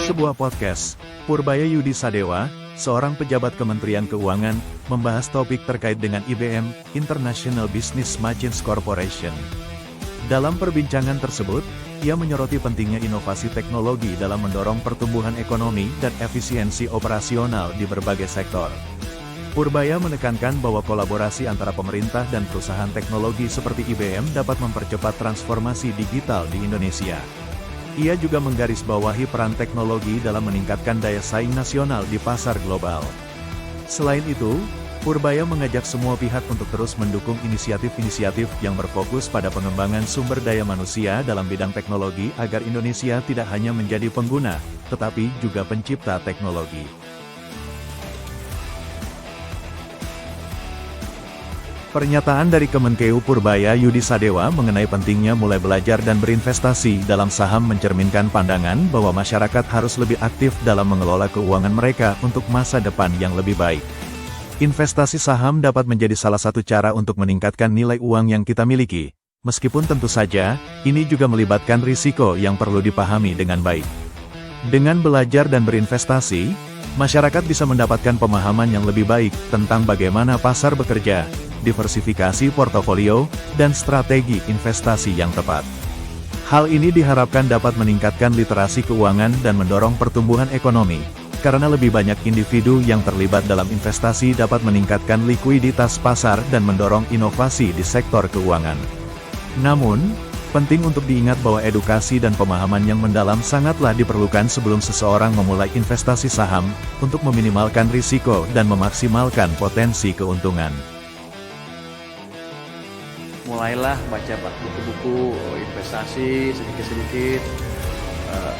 Sebuah podcast, Purbaya Yudi Sadewa, seorang pejabat Kementerian Keuangan, membahas topik terkait dengan IBM, International Business Machines Corporation. Dalam perbincangan tersebut, ia menyoroti pentingnya inovasi teknologi dalam mendorong pertumbuhan ekonomi dan efisiensi operasional di berbagai sektor. Purbaya menekankan bahwa kolaborasi antara pemerintah dan perusahaan teknologi seperti IBM dapat mempercepat transformasi digital di Indonesia. Ia juga menggarisbawahi peran teknologi dalam meningkatkan daya saing nasional di pasar global. Selain itu, Purbaya mengajak semua pihak untuk terus mendukung inisiatif-inisiatif yang berfokus pada pengembangan sumber daya manusia dalam bidang teknologi agar Indonesia tidak hanya menjadi pengguna, tetapi juga pencipta teknologi. Pernyataan dari Kemenkeu Purbaya Yudi Sadewa mengenai pentingnya mulai belajar dan berinvestasi dalam saham mencerminkan pandangan bahwa masyarakat harus lebih aktif dalam mengelola keuangan mereka untuk masa depan yang lebih baik. Investasi saham dapat menjadi salah satu cara untuk meningkatkan nilai uang yang kita miliki, meskipun tentu saja, ini juga melibatkan risiko yang perlu dipahami dengan baik. Dengan belajar dan berinvestasi, masyarakat bisa mendapatkan pemahaman yang lebih baik tentang bagaimana pasar bekerja, diversifikasi portofolio, dan strategi investasi yang tepat. Hal ini diharapkan dapat meningkatkan literasi keuangan dan mendorong pertumbuhan ekonomi, karena lebih banyak individu yang terlibat dalam investasi dapat meningkatkan likuiditas pasar dan mendorong inovasi di sektor keuangan. Namun, penting untuk diingat bahwa edukasi dan pemahaman yang mendalam sangatlah diperlukan sebelum seseorang memulai investasi saham, untuk meminimalkan risiko dan memaksimalkan potensi keuntungan. Mulailah baca buku-buku investasi sedikit-sedikit,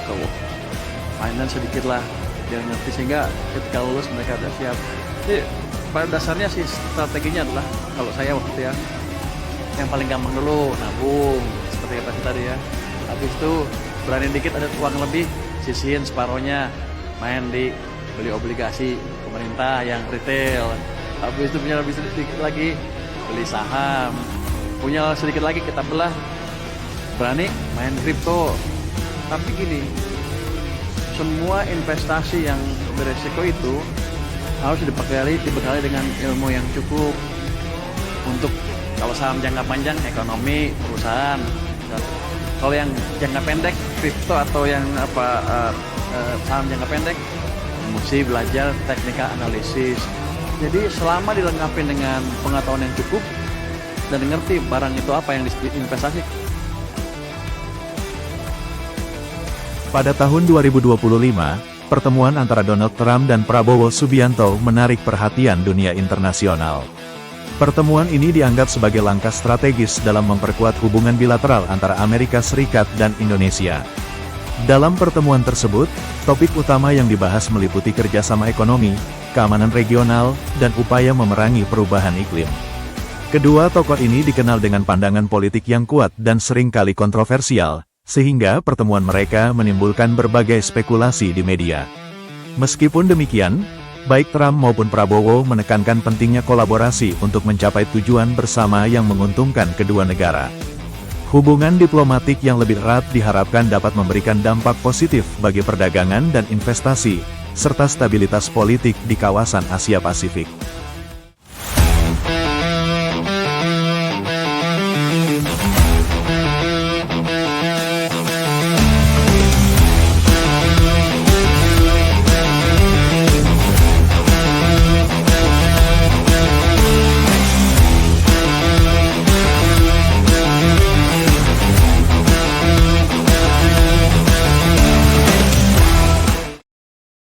ke finance sedikit lah, biar ngerti sehingga ketika lulus mereka sudah siap. Jadi pada dasarnya sih strateginya adalah, kalau saya waktu itu ya, yang paling gampang dulu nabung seperti kata tadi ya. Habis itu berani dikit ada uang lebih, sisihin separohnya, main di beli obligasi pemerintah yang retail. Habis itu punya lebih sedikit lagi, beli saham. Punya sedikit lagi kita belah, berani main kripto. Tapi gini, semua investasi yang beresiko itu harus dibekali dengan ilmu yang cukup. Untuk kalau saham jangka panjang, ekonomi perusahaan. Kalau yang jangka pendek, kripto atau yang saham jangka pendek, mesti belajar teknika analisis. Jadi selama dilengkapi dengan pengetahuan yang cukup dan ngerti barang itu apa yang diinvestasi. Pada tahun 2025, pertemuan antara Donald Trump dan Prabowo Subianto menarik perhatian dunia internasional. Pertemuan ini dianggap sebagai langkah strategis dalam memperkuat hubungan bilateral antara Amerika Serikat dan Indonesia. Dalam pertemuan tersebut, topik utama yang dibahas meliputi kerjasama ekonomi, keamanan regional, dan upaya memerangi perubahan iklim. Kedua tokoh ini dikenal dengan pandangan politik yang kuat dan seringkali kontroversial, sehingga pertemuan mereka menimbulkan berbagai spekulasi di media. Meskipun demikian, baik Trump maupun Prabowo menekankan pentingnya kolaborasi untuk mencapai tujuan bersama yang menguntungkan kedua negara. Hubungan diplomatik yang lebih erat diharapkan dapat memberikan dampak positif bagi perdagangan dan investasi, serta stabilitas politik di kawasan Asia Pasifik.